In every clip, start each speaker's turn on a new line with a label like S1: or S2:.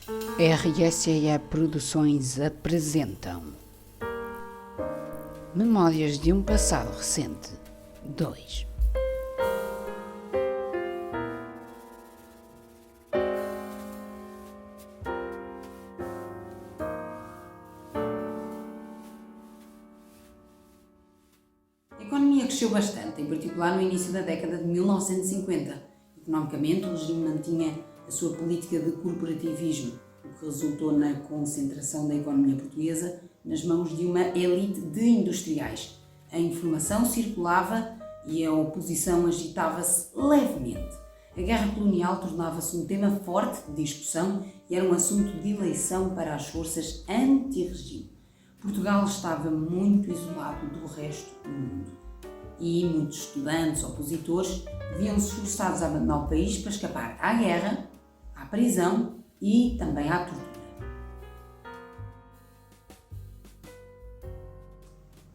S1: RSE Produções apresentam Memórias de um Passado Recente 2.
S2: A economia cresceu bastante, em particular no início da década de 1950. Economicamente, o regime mantinha a sua política de corporativismo, o que resultou na concentração da economia portuguesa nas mãos de uma elite de industriais. A informação circulava e a oposição agitava-se levemente. A guerra colonial tornava-se um tema forte de discussão e era um assunto de eleição para as forças anti-regime. Portugal estava muito isolado do resto do mundo e muitos estudantes opositores viam-se forçados a abandonar o país para escapar à guerra, à prisão e também à tortura.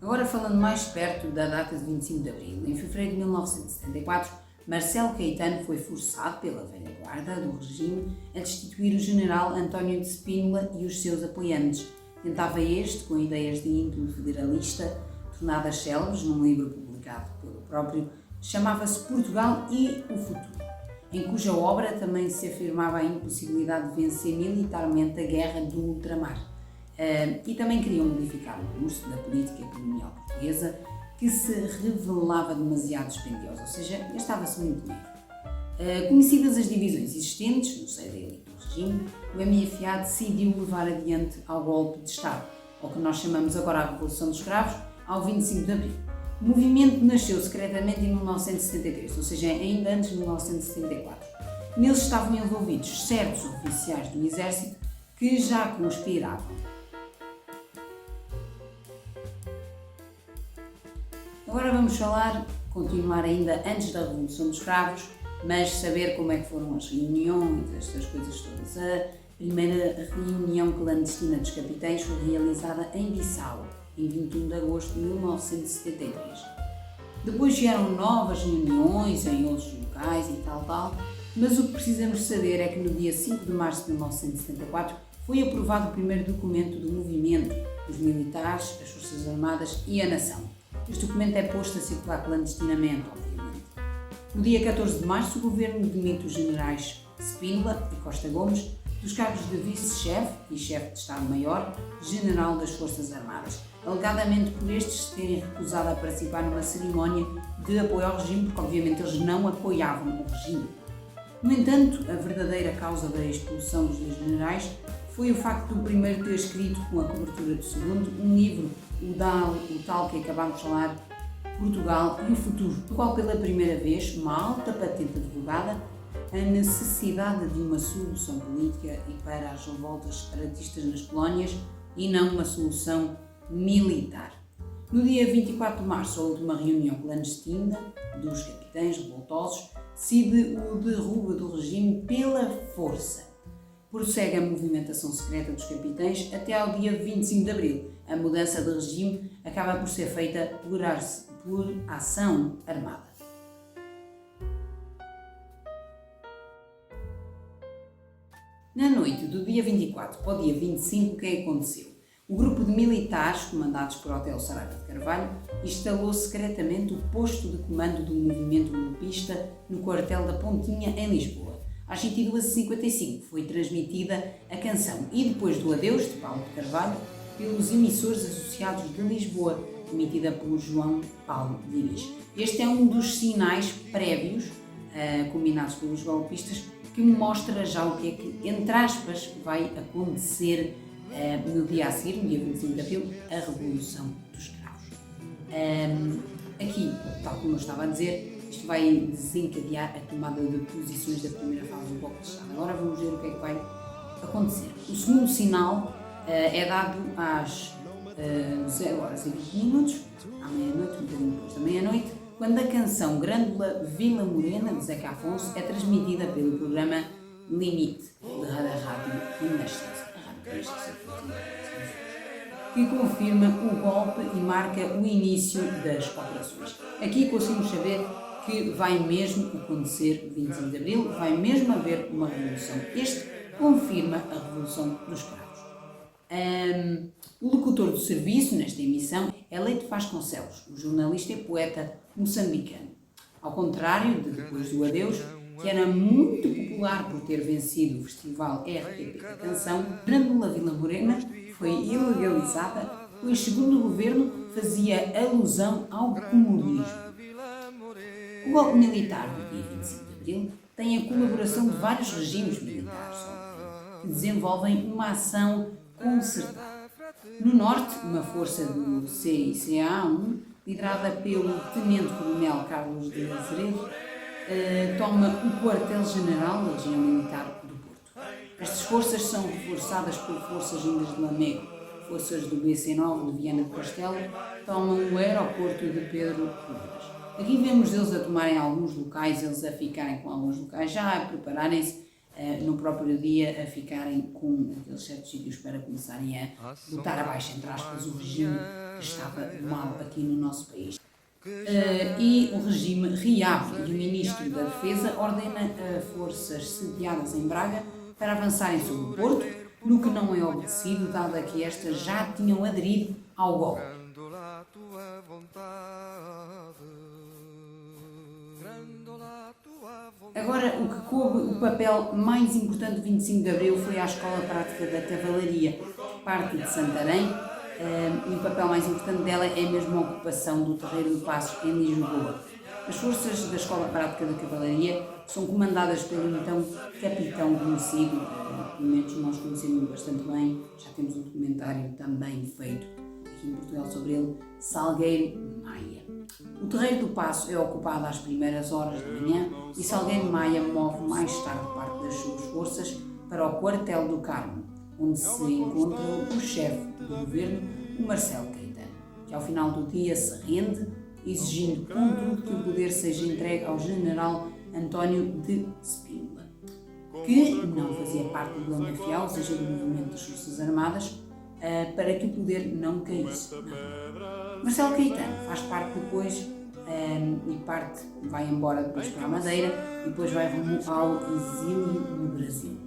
S2: Agora falando mais perto da data de 25 de Abril, em fevereiro de 1974, Marcelo Caetano foi forçado pela velha guarda do regime a destituir o general António de Spínola e os seus apoiantes. Tentava este, com ideias de índole federalista, tornadas célebres num livro publicado pelo próprio, chamava-se Portugal e o Futuro, em cuja obra também se afirmava a impossibilidade de vencer militarmente a guerra do ultramar. E também queriam modificar o curso da política colonial portuguesa, que se revelava demasiado dispendiosa, ou seja, gastava-se muito dinheiro. Conhecidas as divisões existentes no seio da elite do regime, o MFA decidiu levar adiante ao golpe de Estado, ao que nós chamamos agora a Revolução dos Escravos, ao 25 de Abril. O movimento nasceu secretamente em 1973, ou seja, ainda antes de 1974. Neles estavam envolvidos certos oficiais do Exército que já conspiravam. Agora vamos continuar ainda antes da Revolução dos Escravos, mas saber como é que foram as reuniões, estas coisas todas. A primeira reunião clandestina dos capitães foi realizada em Bissau, em 21 de agosto de 1973. Depois vieram novas reuniões em outros locais e tal, mas o que precisamos saber é que no dia 5 de março de 1974 foi aprovado o primeiro documento do movimento, os militares, as Forças Armadas e a nação. Este documento é posto a circular clandestinamente, obviamente. No dia 14 de março, o governo demite os generais Spínola e Costa Gomes dos cargos de vice-chefe e chefe de Estado-Maior General das Forças Armadas, alegadamente por estes se terem recusado a participar numa cerimónia de apoio ao regime, porque obviamente eles não apoiavam o regime. No entanto, a verdadeira causa da expulsão dos dois generais foi o facto do primeiro ter escrito, com a cobertura do segundo, um livro, o tal que acabámos de falar, Portugal e o Futuro, no qual pela primeira vez uma alta patente advogada a necessidade de uma solução política e para as revoltas separatistas nas colónias e não uma solução militar. No dia 24 de março, a última reunião clandestina dos capitães revoltosos decide o derrubo do regime pela força. Prossegue a movimentação secreta dos capitães até ao dia 25 de Abril. A mudança de regime acaba por ser feita por ação armada. Na noite do dia 24 para o dia 25, o que é que aconteceu? O grupo de militares, comandados por Otelo Saraiva de Carvalho, instalou secretamente o posto de comando do movimento golpista no quartel da Pontinha, em Lisboa. Às 22h55 foi transmitida a canção E Depois do Adeus, de Paulo de Carvalho, pelos emissores associados de Lisboa, emitida por João Paulo Diniz. Este é um dos sinais prévios, combinados pelos golpistas, que mostra já o que é que, entre aspas, vai acontecer no dia a seguir, no dia 25 de Abril, a Revolução dos Escravos. Aqui, tal como eu estava a dizer, isto vai desencadear a tomada de posições da primeira fase do golpe de Estado. Agora vamos ver o que é que vai acontecer. O segundo sinal é dado às 0 horas e 20 minutos, à meia-noite, um bocadinho depois da meia-noite, quando a canção Grândola Vila Morena, de Zeca Afonso, é transmitida pelo programa Limite, da Rádio Renascença, que confirma o golpe e marca o início das operações. Aqui conseguimos saber que vai mesmo acontecer 25 de Abril, vai mesmo haver uma revolução. Este confirma a Revolução dos Cravos. O locutor do serviço, nesta emissão, é Leite Vasconcelos, o jornalista e poeta moçambicano. Ao contrário de Depois do Adeus, que era muito popular por ter vencido o festival RTP da Canção, Grândola Vila Morena foi ilegalizada, pois, segundo o governo, fazia alusão ao comunismo. O golpe militar do dia 25 de Abril tem a colaboração de vários regimes militares que desenvolvem uma ação concertada. No norte, uma força do CICA-1, liderada pelo Tenente-Coronel Carlos de Azeredo, toma o quartel-general da região militar do Porto. Estas forças são reforçadas por forças vindas de Lamego. Forças do BC-9 de Viana do Castelo tomam o aeroporto de Pedro Cubas. Aqui vemos eles a tomarem alguns locais, eles a ficarem com alguns locais, já a prepararem-se no próprio dia, a ficarem com aqueles certos sítios para começarem a botar abaixo, entre aspas, o regime que estava mal aqui no nosso país. E o regime reabre e o Ministro da Defesa ordena a forças sediadas em Braga para avançarem sobre o Porto, no que não é obedecido, dado que estas já tinham aderido ao golpe. Agora, o que coube o papel mais importante do 25 de Abril foi a Escola Prática da Cavalaria, parte de Santarém, e o papel mais importante dela é mesmo a ocupação do Terreiro do Paço em Lisboa. As forças da Escola Prática da Cavalaria são comandadas pelo então capitão conhecido, pelo menos nós conhecemos bastante bem, já temos um documentário também feito aqui em Portugal sobre ele, Salgueiro Maia. O Terreiro do Paço é ocupado às primeiras horas da manhã e Salgueiro Maia move mais tarde parte das suas forças para o quartel do Carmo, onde se encontra o chefe do governo, o Marcelo Caetano, que ao final do dia se rende, exigindo contudo que o poder seja entregue ao general António de Spínola, que não fazia parte do Lama-Fiel, ou seja, do movimento das Forças Armadas, para que o poder não caísse. Marcelo Caetano faz parte depois vai embora depois para a Madeira e depois vai rumo ao exílio no Brasil.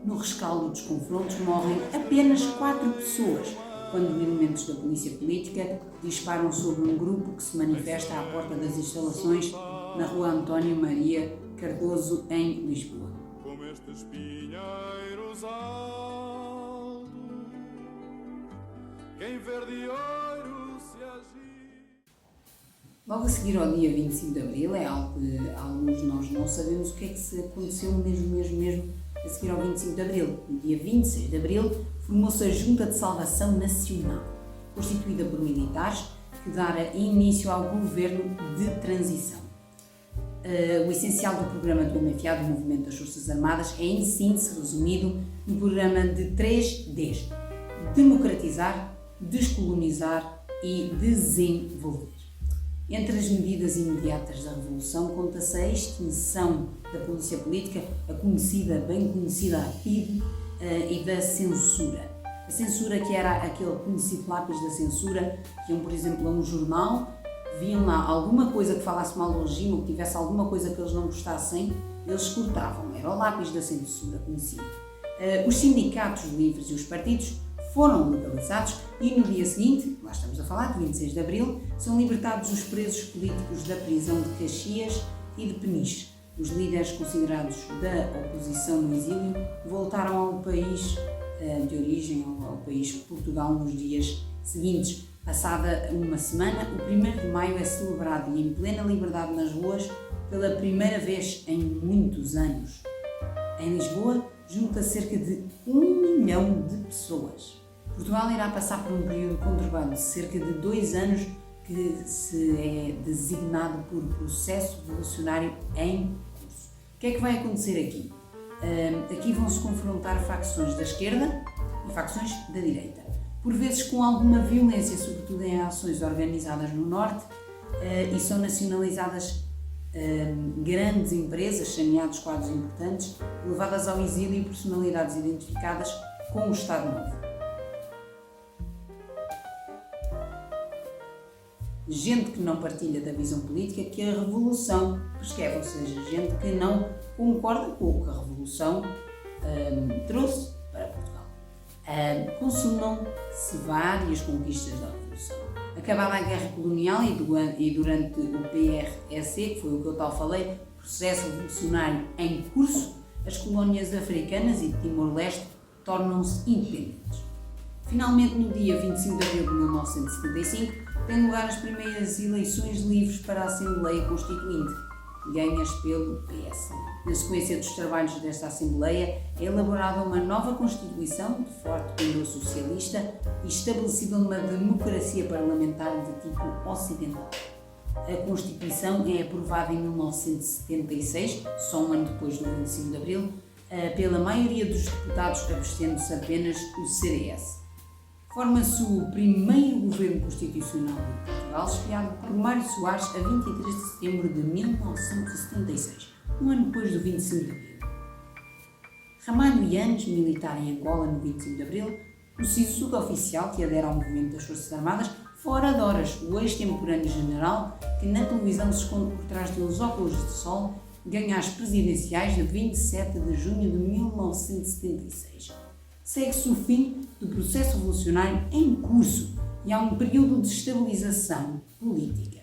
S2: No rescaldo dos confrontos morrem apenas 4 pessoas quando elementos da polícia política disparam sobre um grupo que se manifesta à porta das instalações na rua António Maria Cardoso, em Lisboa.
S3: Como estes pinheiros altos, quem verde ouro se agir.
S2: Logo a seguir ao dia 25 de Abril, é algo que alguns de nós não sabemos o que é que se aconteceu mesmo a seguir ao 25 de Abril. No dia 26 de Abril, formou-se a Junta de Salvação Nacional, constituída por militares, que dara início ao governo de transição. O essencial do programa do MFA, do Movimento das Forças Armadas, é em síntese resumido no programa de 3 Ds: democratizar, descolonizar e desenvolver. Entre as medidas imediatas da Revolução conta-se a extinção da polícia política, bem conhecida PIDE, e da censura. A censura, que era aquele conhecido lápis da censura, que iam, por exemplo, a um jornal, viam lá alguma coisa que falasse mal do regime ou que tivesse alguma coisa que eles não gostassem, eles cortavam. Era o lápis da censura conhecido. Os sindicatos livres e os partidos foram legalizados e no dia seguinte, lá estamos a falar, de 26 de Abril, são libertados os presos políticos da prisão de Caxias e de Peniche. Os líderes considerados da oposição no exílio voltaram ao país de origem, ao país Portugal, nos dias seguintes. Passada uma semana, o 1º de maio é celebrado e em plena liberdade nas ruas pela primeira vez em muitos anos. Em Lisboa, junta cerca de 1 milhão de pessoas. Portugal irá passar por um período conturbado de cerca de 2 anos que se é designado por processo revolucionário em curso. O que é que vai acontecer aqui? Aqui vão-se confrontar facções da esquerda e facções da direita, por vezes com alguma violência, sobretudo em ações organizadas no norte, e são nacionalizadas grandes empresas, saneados quadros importantes, levadas ao exílio e personalidades identificadas com o Estado Novo. Gente que não partilha da visão política que a Revolução prescreve, ou seja, gente que não concorda com o que a Revolução trouxe para Portugal. Consumam-se várias conquistas da Revolução. Acabada a Guerra Colonial e durante o PREC, que foi o que eu tal falei, processo revolucionário em curso, as colónias africanas e de Timor-Leste tornam-se independentes. Finalmente, no dia 25 de abril de 1975, têm lugar as primeiras eleições livres para a Assembleia Constituinte, ganhas pelo PS. Na sequência dos trabalhos desta Assembleia, é elaborada uma nova Constituição de forte pendor socialista e estabelecida uma democracia parlamentar de tipo ocidental. A Constituição é aprovada em 1976, só um ano depois do 25 de Abril, pela maioria dos deputados, abstendo-se apenas o CDS. Forma-se o primeiro governo constitucional de Portugal, chefiado por Mário Soares a 23 de setembro de 1976, um ano depois do 25 de Abril. Ramalho Yanes, militar em Angola no 25 de Abril, o suboficial que adere ao movimento das Forças Armadas, fora de horas, o ex-temporâneo general, que na televisão se esconde por trás dos óculos de sol, ganha as presidenciais de 27 de junho de 1976. Segue-se o fim do processo revolucionário em curso e há um período de estabilização política.